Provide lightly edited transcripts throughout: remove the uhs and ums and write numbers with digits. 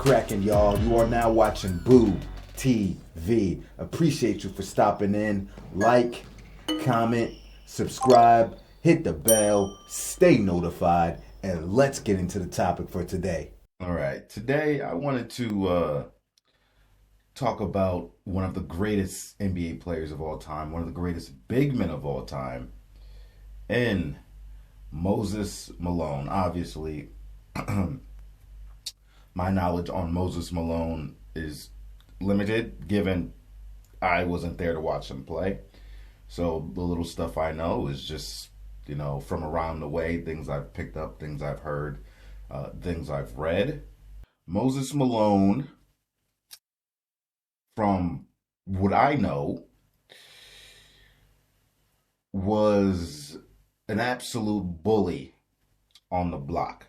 cracking, y'all? You are now watching Boo TV. Appreciate you for stopping in. Like, comment, subscribe, hit the bell, stay notified, and let's get into the topic for today. All right, today I wanted to talk about one of the greatest NBA players of all time, one of the greatest big men of all time, and Moses Malone. Obviously, my knowledge on Moses Malone is limited, given I wasn't there to watch him play. So the little stuff I know is just, from around the way, things I've picked up, things I've heard, things I've read. Moses Malone, from what I know, was an absolute bully on the block.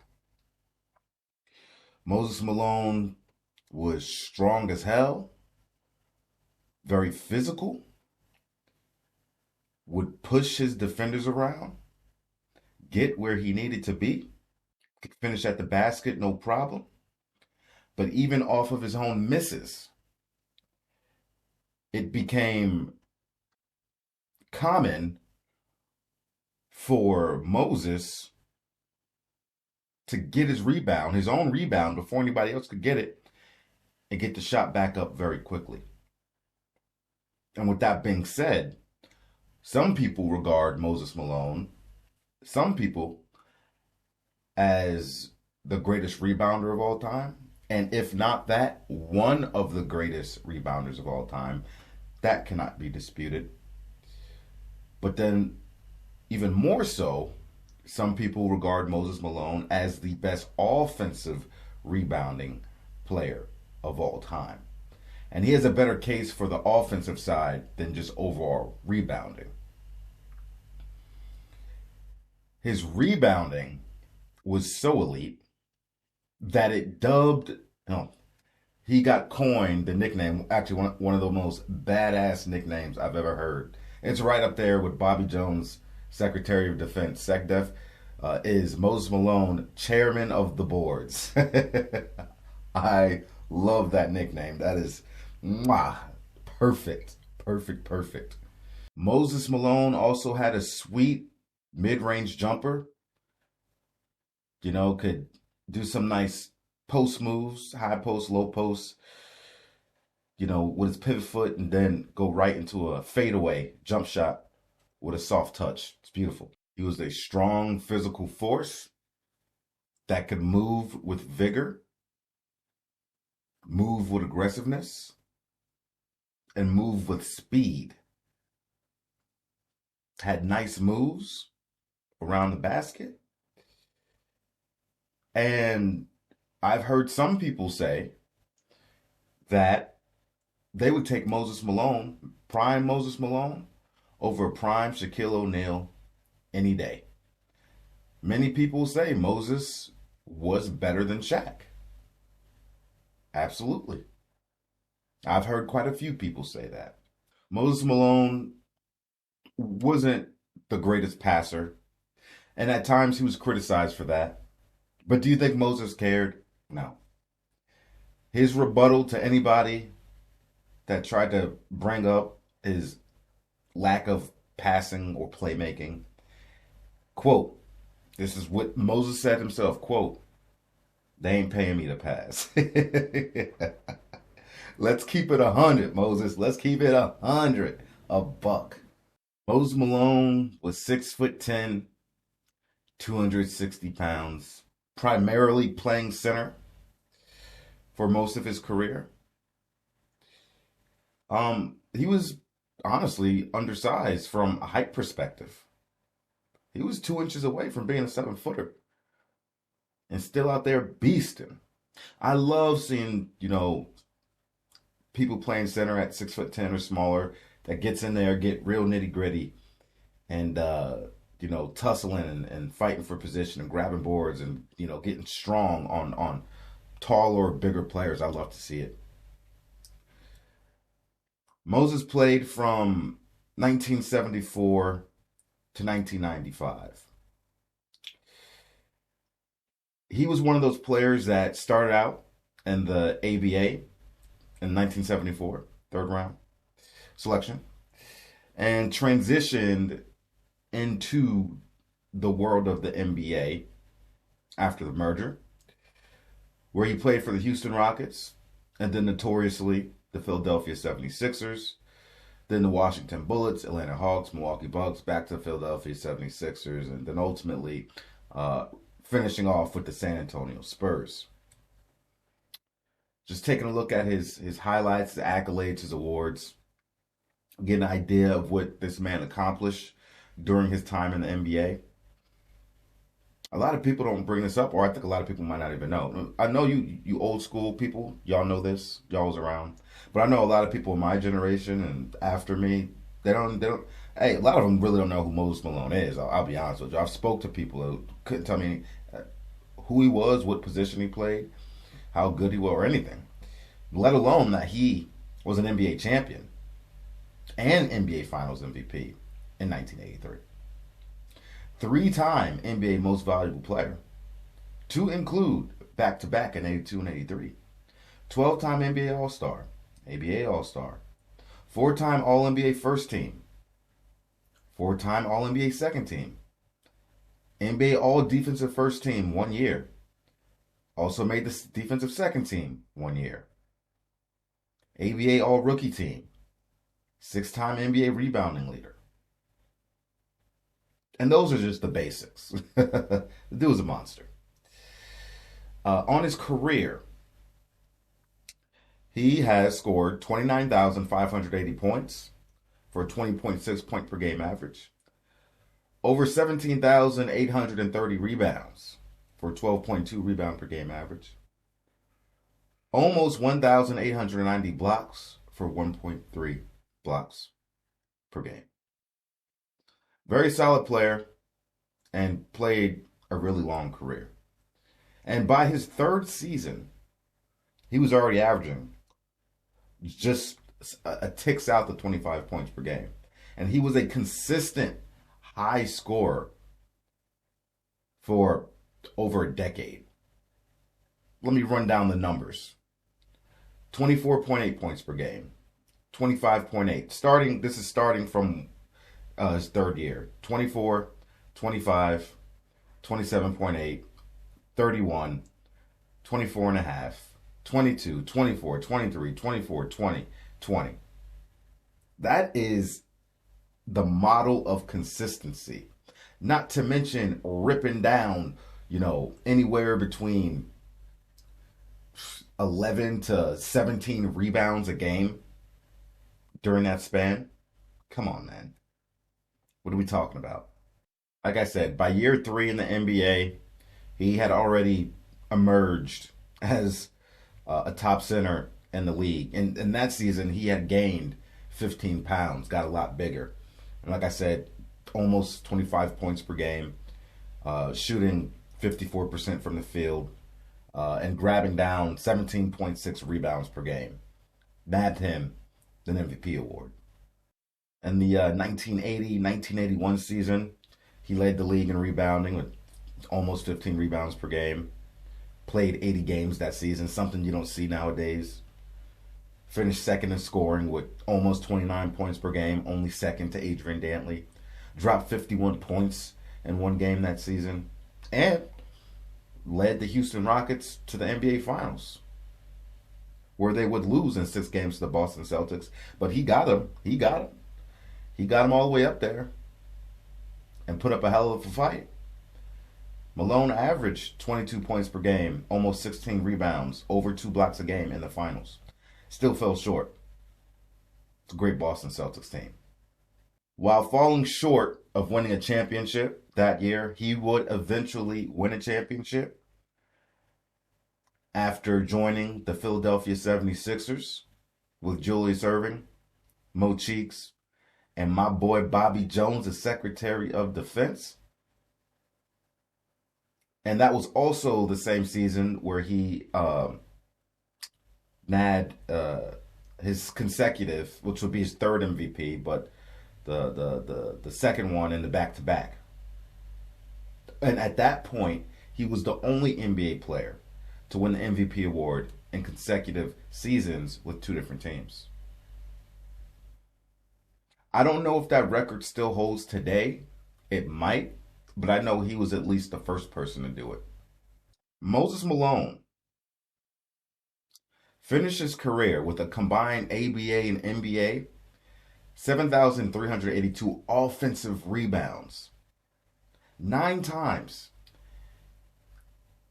Moses Malone was strong as hell, very physical, would push his defenders around, get where he needed to be, could finish at the basket, no problem. But even off of his own misses, it became common for Moses to get his rebound, his own rebound, before anybody else could get it, and get the shot back up very quickly. And with that being said, some people regard Moses Malone, some people, as the greatest rebounder of all time. And if not that, one of the greatest rebounders of all time. That cannot be disputed. But then, even more so, some people regard Moses Malone as the best offensive rebounding player of all time. And he has a better case for the offensive side than just overall rebounding. His rebounding was so elite that he got coined the nickname, actually one of the most badass nicknames I've ever heard. It's right up there with Bobby Jones, Secretary of Defense, SecDef, is Moses Malone, Chairman of the Boards. I love that nickname. That is perfect. Moses Malone also had a sweet mid-range jumper. Could do some nice post moves, high post, low post, with his pivot foot, and then go right into a fadeaway jump shot with a soft touch. It's beautiful. He was a strong physical force that could move with vigor, move with aggressiveness, and move with speed. Had nice moves around the basket. And I've heard some people say that they would take prime Moses Malone, over prime Shaquille O'Neal any day. Many people say Moses was better than Shaq. Absolutely. I've heard quite a few people say that. Moses Malone wasn't the greatest passer, and at times he was criticized for that. But do you think Moses cared? No. His rebuttal to anybody that tried to bring up his lack of passing or playmaking, quote, this is what Moses said himself, quote, "They ain't paying me to pass." Let's keep it 100, Moses. Let's keep it 100, a buck. Moses Malone was 6'10", 260 pounds, primarily playing center for most of his career. He was honestly undersized from a height perspective. He was 2 inches away from being a 7-footer and still out there beasting. I love seeing, people playing center at 6'10" or smaller that gets in there, get real nitty gritty, and tussling and fighting for position and grabbing boards and getting strong on taller, bigger players. I love to see it. Moses played from 1974 to 1995. He was one of those players that started out in the ABA in 1974, third round selection, and transitioned into the world of the NBA after the merger, where he played for the Houston Rockets and then notoriously the Philadelphia 76ers, then the Washington Bullets, Atlanta Hawks, Milwaukee Bucks, back to the Philadelphia 76ers, and then ultimately finishing off with the San Antonio Spurs. Just taking a look at his highlights, his accolades, his awards, get an idea of what this man accomplished during his time in the NBA. A lot of people don't bring this up, or I think a lot of people might not even know. I know you old school people, y'all know this, y'all was around. But I know a lot of people in my generation and after me, they don't. Hey, a lot of them really don't know who Moses Malone is. I'll be honest with you. I've spoke to people who couldn't tell me who he was, what position he played, how good he was, or anything. Let alone that he was an NBA champion and NBA Finals MVP in 1983. Three-time NBA Most Valuable Player, to include back-to-back in 82 and 83. 12-time NBA All-Star, ABA All-Star, 4-time All-NBA First Team, 4-time All-NBA Second Team, NBA All-Defensive First Team 1 year, also made the Defensive Second Team 1 year, ABA All-Rookie Team, 6-time NBA Rebounding Leader. And those are just the basics. The dude was a monster. On his career, he has scored 29,580 points for a 20.6 point per game average, over 17,830 rebounds for a 12.2 rebound per game average, almost 1,890 blocks for 1.3 blocks per game. Very solid player and played a really long career. And by his third season, he was already averaging just a tick south of 25 points per game. And he was a consistent high scorer for over a decade. Let me run down the numbers. 24.8 points per game, 25.8. This is starting from his third year. 24, 25, 27.8, 31, 24 and a half, 22, 24, 23, 24, 20, 20. That is the model of consistency. Not to mention ripping down, anywhere between 11 to 17 rebounds a game during that span. Come on, man. What are we talking about? Like I said, by year 3 in the NBA, he had already emerged as a top center in the league. And in that season, he had gained 15 pounds, got a lot bigger. And like I said, almost 25 points per game, shooting 54% from the field, and grabbing down 17.6 rebounds per game. Nabbed him an MVP award. In the 1980-1981 season, he led the league in rebounding with almost 15 rebounds per game. Played 80 games that season, something you don't see nowadays. Finished second in scoring with almost 29 points per game, only second to Adrian Dantley. Dropped 51 points in one game that season. And led the Houston Rockets to the NBA Finals, where they would lose in 6 games to the Boston Celtics. But he got them. He got them all the way up there and put up a hell of a fight. Malone averaged 22 points per game, almost 16 rebounds, over 2 blocks a game in the finals. Still fell short. It's a great Boston Celtics team. While falling short of winning a championship that year, he would eventually win a championship after joining the Philadelphia 76ers with Julius Erving, Mo Cheeks, and my boy Bobby Jones as Secretary of Defense. And that was also the same season where he nabbed his consecutive, which would be his third MVP, but the second one in the back-to-back. And at that point, he was the only NBA player to win the MVP award in consecutive seasons with two different teams. I don't know if that record still holds today. It might, but I know he was at least the first person to do it. Moses Malone finished his career with a combined ABA and NBA 7,382 offensive rebounds. 9 times.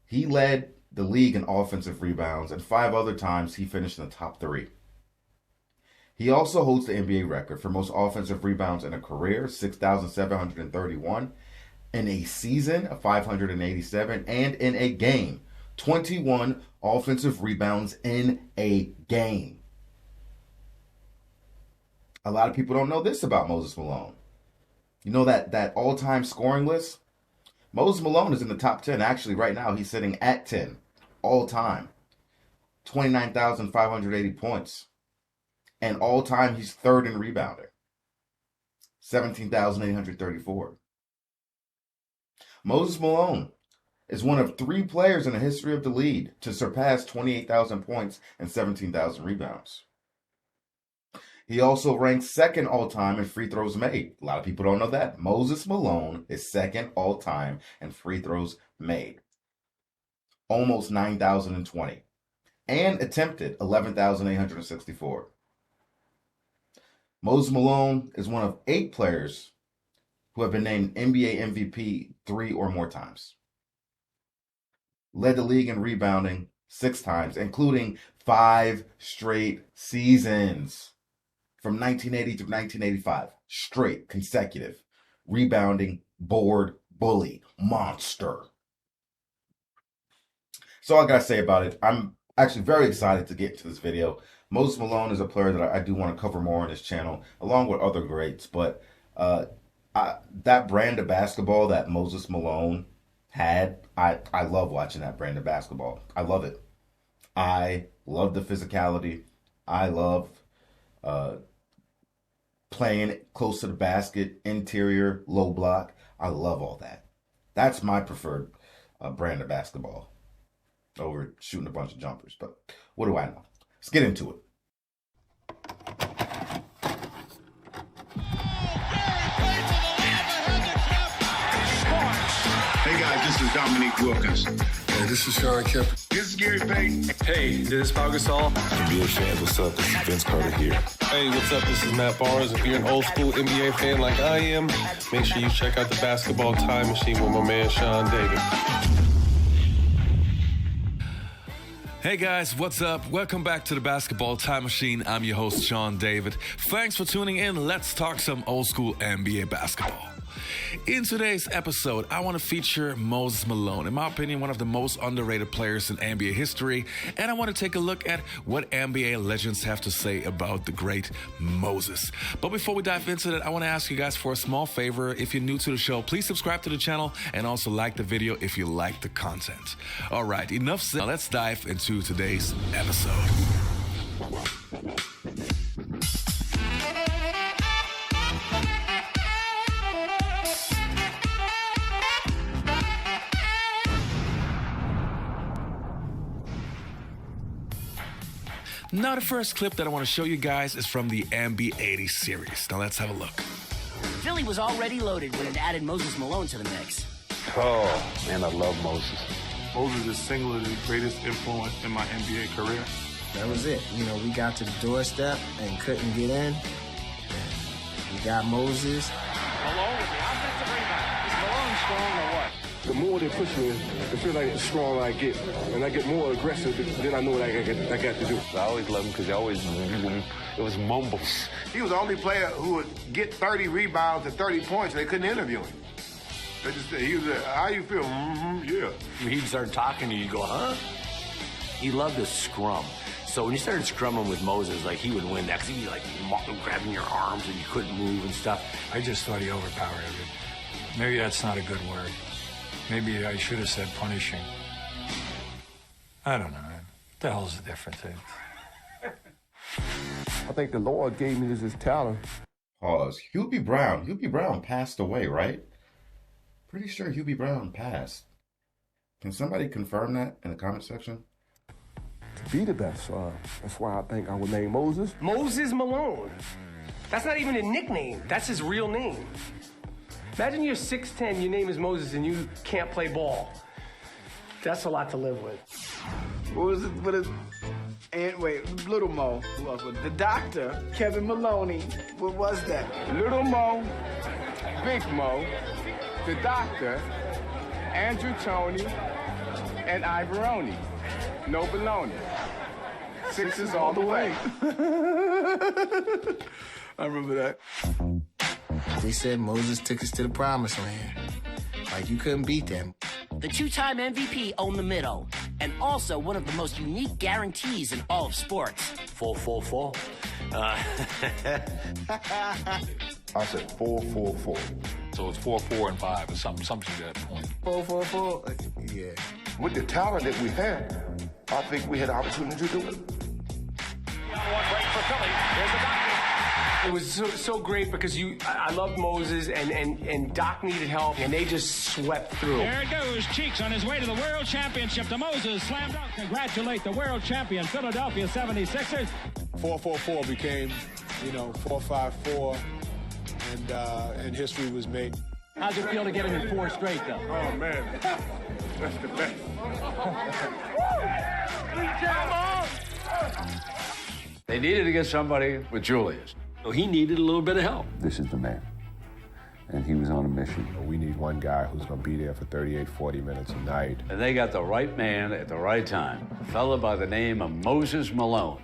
He led the league in offensive rebounds, and 5 other times he finished in the top 3. He also holds the NBA record for most offensive rebounds in a career, 6,731, in a season, 587, and in a game, 21 offensive rebounds in a game. A lot of people don't know this about Moses Malone. You know that all-time scoring list? Moses Malone is in the top 10. Actually, right now, he's sitting at 10 all-time. 29,580 points. And all-time, he's third in rebounding. 17,834. Moses Malone is one of 3 players in the history of the league to surpass 28,000 points and 17,000 rebounds. He also ranks second all-time in free throws made. A lot of people don't know that. Moses Malone is second all-time in free throws made. Almost 9,020. And attempted 11,864. Moses Malone is one of 8 players who have been named NBA MVP 3 or more times. Led the league in rebounding 6 times, including 5 straight seasons. From 1980 to 1985. Straight, consecutive. Rebounding, board, bully, monster. That's all I got to say about it. I'm actually very excited to get into this video. Moses Malone is a player that I do want to cover more on this channel, along with other greats. But that brand of basketball that Moses Malone had, I love watching that brand of basketball. I love it. I love the physicality. I love playing close to the basket, interior, low block. I love all that. That's my preferred brand of basketball over shooting a bunch of jumpers. But what do I know? Let's get into it. Hey guys, this is Dominique Wilkins. Hey, this is Sean Kemp. This is Gary Payton. Hey, this is Pau Gasol. NBA fans, what's up? This is Vince Carter here. Hey, what's up? This is Matt Barnes. If you're an old school NBA fan like I am, make sure you check out the Basketball Time Machine with my man Sean David. Hey guys, what's up? Welcome back to the Basketball Time Machine. I'm your host, Sean David. Thanks for tuning in. Let's talk some old school NBA basketball. In today's episode, I want to feature Moses Malone, in my opinion, one of the most underrated players in NBA history, and I want to take a look at what NBA legends have to say about the great Moses. But before we dive into that, I want to ask you guys for a small favor. If you're new to the show, please subscribe to the channel and also like the video if you like the content. All right, enough said. Now let's dive into today's episode. Now, the first clip that I want to show you guys is from the MB80 series. Now, let's have a look. Philly was already loaded when it added Moses Malone to the mix. Oh, man, I love Moses. Moses is singularly the greatest influence in my NBA career. That was it. You know, we got to the doorstep and couldn't get in. We got Moses. Malone with the offensive rebound. Is Malone strong or what? The more they push me, the feel like the stronger I get. And I get more aggressive, then I know what I got to do. I always loved him because it was mumbles. He was the only player who would get 30 rebounds and 30 points, and they couldn't interview him. They just said, he was like, how you feel? Yeah. When he'd start talking to you, you go, huh? He loved to scrum. So when you started scrumming with Moses, like, he would win that because he'd be like grabbing your arms and you couldn't move and stuff. I just thought he overpowered everything. Maybe that's not a good word. Maybe I should have said punishing. I don't know. What the hell's the difference? I think the Lord gave me this talent. Pause. Hubie Brown. Hubie Brown passed away, right? Pretty sure Hubie Brown passed. Can somebody confirm that in the comment section? be the best. That's why I think I would name Moses. Moses Malone. That's not even a nickname. That's his real name. Imagine you're 6'10", your name is Moses, and you can't play ball. That's a lot to live with. What was it? And wait, Little Mo. Who else was it? The Doctor, Kevin Maloney. What was that? Little Mo, Big Mo, the Doctor, Andrew Toney, and Ivoroni. No baloney. Sixes all the way. I remember that. They said Moses took us to the promised land. Like, you couldn't beat them. The two-time MVP owned the middle, and also one of the most unique guarantees in all of sports. 4-4-4. I said 4-4-4. So it's 4-4 and 5 or something to that point. 4-4-4? Yeah. With the talent that we had, I think we had the opportunity to do it. One break for Philly. Here's the Doctor. It was so great because I loved Moses and Doc needed help, and they just swept through. There it goes. Cheeks on his way to the World Championship. To Moses, slam dunk. Congratulate the world champion, Philadelphia 76ers. 4-4-4 became, 4-5-4, and history was made. How's it feel to get him in 4 straight, though? Oh, man. That's the best. They needed to get somebody with Julius. So he needed a little bit of help. This is the man. And he was on a mission. We need one guy who's going to be there for 38, 40 minutes a night. And they got the right man at the right time, a fella by the name of Moses Malone.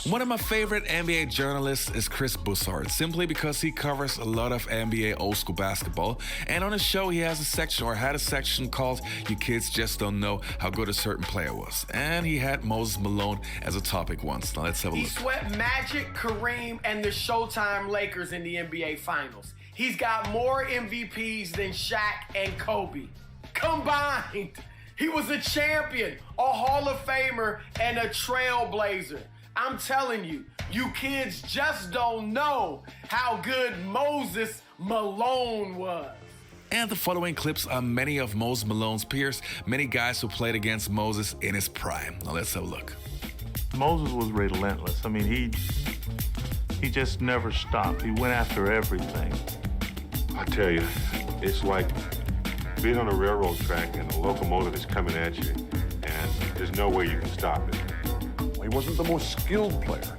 One of my favorite NBA journalists is Chris Bussard, simply because he covers a lot of NBA old school basketball. And on his show, he has a section, or had a section, called You Kids Just Don't Know How Good a Certain Player Was. And he had Moses Malone as a topic once. Now let's have a look. He swept Magic, Kareem, and the Showtime Lakers in the NBA Finals. He's got more MVPs than Shaq and Kobe combined. He was a champion, a Hall of Famer, and a trailblazer. I'm telling you, you kids just don't know how good Moses Malone was. And the following clips are many of Moses Malone's peers, many guys who played against Moses in his prime. Now let's have a look. Moses was relentless. I mean, he just never stopped. He went after everything. I tell you, it's like being on a railroad track and a locomotive is coming at you, and there's no way you can stop it. He wasn't the most skilled player.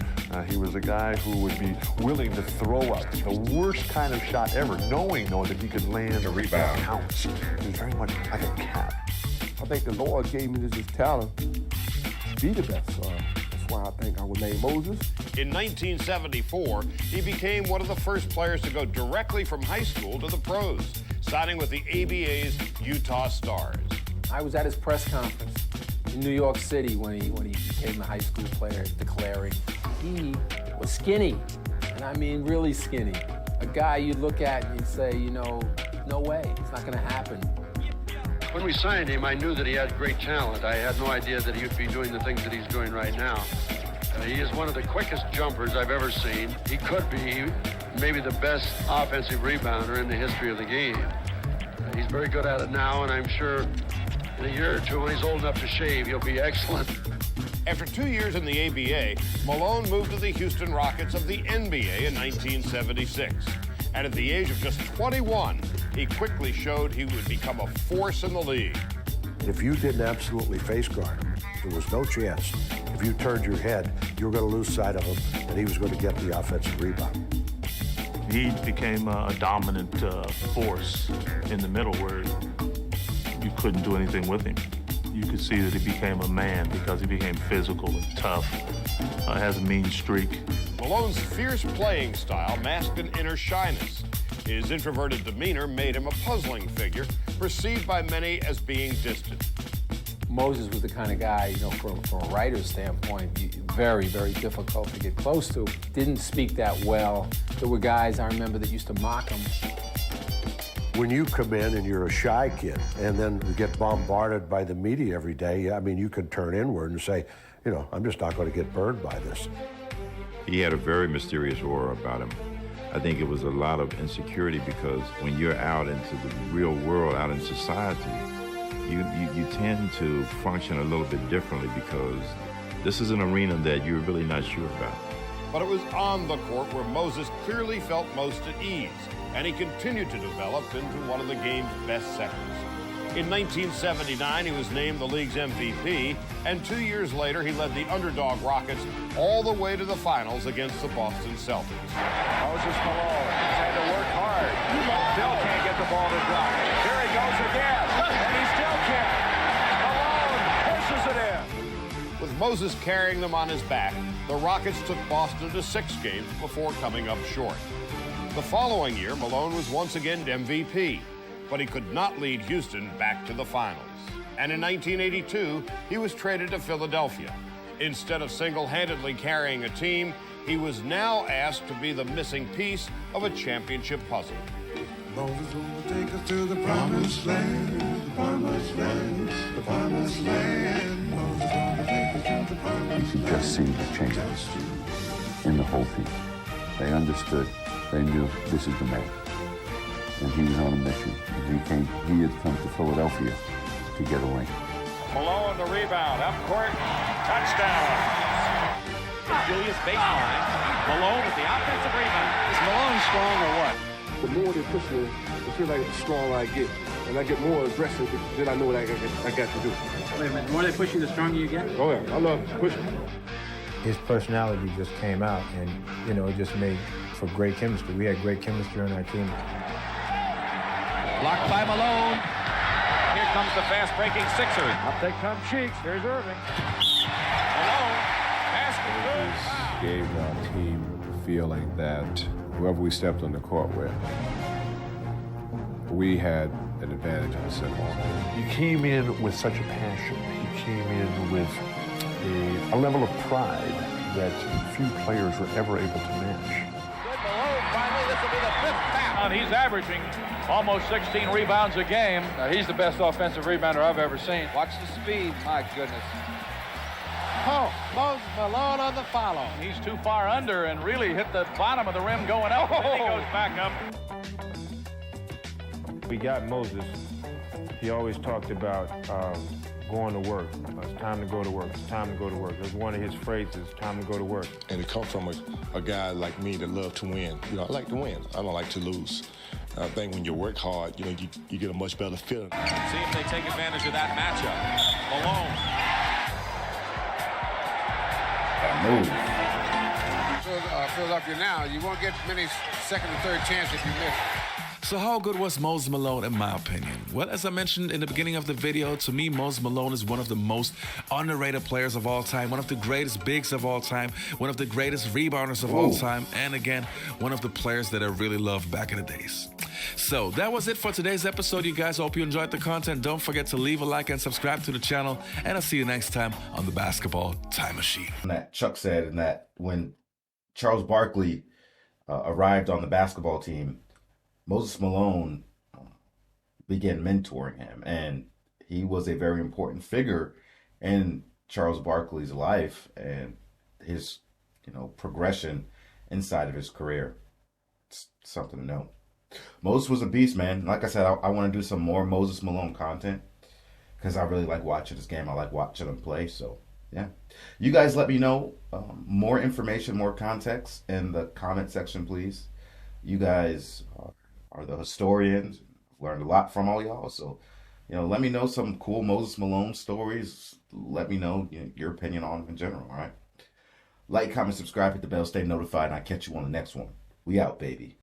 He was a guy who would be willing to throw up the worst kind of shot ever, knowing that he could land a rebound. Counts. He was very much like a cat. I think the Lord gave me this talent to be the best. That's why I think I would name Moses. In 1974, he became one of the first players to go directly from high school to the pros, signing with the ABA's Utah Stars. I was at his press conference in New York City when he became a high school player, declaring he was skinny, and I mean really skinny. A guy you'd look at and you'd say, no way, it's not gonna happen. When we signed him, I knew that he had great talent. I had no idea that he would be doing the things that he's doing right now. He is one of the quickest jumpers I've ever seen. He could be maybe the best offensive rebounder in the history of the game. He's very good at it now, and I'm sure in a year or two, when he's old enough to shave, he'll be excellent. After 2 years in the ABA, Malone moved to the Houston Rockets of the NBA in 1976. And at the age of just 21, he quickly showed he would become a force in the league. If you didn't absolutely face guard him, there was no chance. If you turned your head, you were going to lose sight of him, and he was going to get the offensive rebound. He became a dominant force in the middle where you couldn't do anything with him. You could see that he became a man because he became physical and tough, has a mean streak. Malone's fierce playing style masked an inner shyness. His introverted demeanor made him a puzzling figure, perceived by many as being distant. Moses was the kind of guy, from a writer's standpoint, very, very difficult to get close to. Didn't speak that well. There were guys I remember that used to mock him. When you come in and you're a shy kid and then you get bombarded by the media every day, I mean, you can turn inward and say, I'm just not going to get burned by this. He had a very mysterious aura about him. I think it was a lot of insecurity because when you're out into the real world, out in society, you tend to function a little bit differently because this is an arena that you're really not sure about. But it was on the court where Moses clearly felt most at ease, and he continued to develop into one of the game's best setters. In 1979, he was named the league's MVP, and 2 years later, he led the underdog Rockets all the way to the finals against the Boston Celtics. Moses Malone has had to work hard. Still can't get the ball to drop. Here he goes again, and he still can't. Malone pushes it in. With Moses carrying them on his back, the Rockets took Boston to 6 games before coming up short. The following year, Malone was once again MVP, but he could not lead Houston back to the finals. And in 1982, he was traded to Philadelphia. Instead of single-handedly carrying a team, he was now asked to be the missing piece of a championship puzzle. Moses will take us to the promised land, the promised land, the promised land. Moses will take us to the promised land. You could just see the changes in the whole team. They understood. They knew this is the man. And he was on a mission. He had come to Philadelphia to get a ring. Malone the rebound, up court, touchdown. Julius baseline. Malone with the offensive rebound. Is Malone strong or what? The more they push me, the feel like the stronger I get. And I get more aggressive, then I know what I got to do. Wait a minute, the more they push you, the stronger you get? Oh yeah, I love pushing. His personality just came out, and, you know, it just made for great chemistry. We had great chemistry on our team. Blocked by Malone. Here comes the fast-breaking Sixers. Up they come Cheeks. Here's Irving. Malone. Basket good. Gave our team the feeling that whoever we stepped on the court with, we had an advantage on the second ball. He came in with such a passion. He came in with a level of pride that few players were ever able to match. Good Malone. Finally, this will be the 5th foul. And he's averaging almost 16 rebounds a game. He's the best offensive rebounder I've ever seen. Watch the speed. My goodness. Oh, Moses Malone on the follow. He's too far under and really hit the bottom of the rim going up. Then he goes back up. We got Moses. He always talked about going to work. It's time to go to work. It's time to go to work. That's one of his phrases, time to go to work. And it comes from a guy like me that love to win. You know, I like to win. I don't like to lose. I think when you work hard, you know, you get a much better feeling. See if they take advantage of that matchup. Malone. Philadelphia now, you won't get many second and third chances if you miss. So how good was Moses Malone in my opinion? Well, as I mentioned in the beginning of the video, to me, Moses Malone is one of the most underrated players of all time, one of the greatest bigs of all time, one of the greatest rebounders of all time, and again, one of the players that I really loved back in the days. So that was it for today's episode, you guys. I hope you enjoyed the content. Don't forget to leave a like and subscribe to the channel, and I'll see you next time on the Basketball Time Machine. That Chuck said, and that when Charles Barkley arrived on the basketball team, Moses Malone began mentoring him, and he was a very important figure in Charles Barkley's life and his, progression inside of his career. It's something to know. Moses was a beast, man. Like I said, I want to do some more Moses Malone content because I really like watching this game. I like watching him play. So, yeah. You guys let me know more information, more context in the comment section, please. You guys are the historians. I've learned a lot from all y'all. So, let me know some cool Moses Malone stories. Let me know your opinion on him in general, all right? Like, comment, subscribe, hit the bell, stay notified, and I'll catch you on the next one. We out, baby.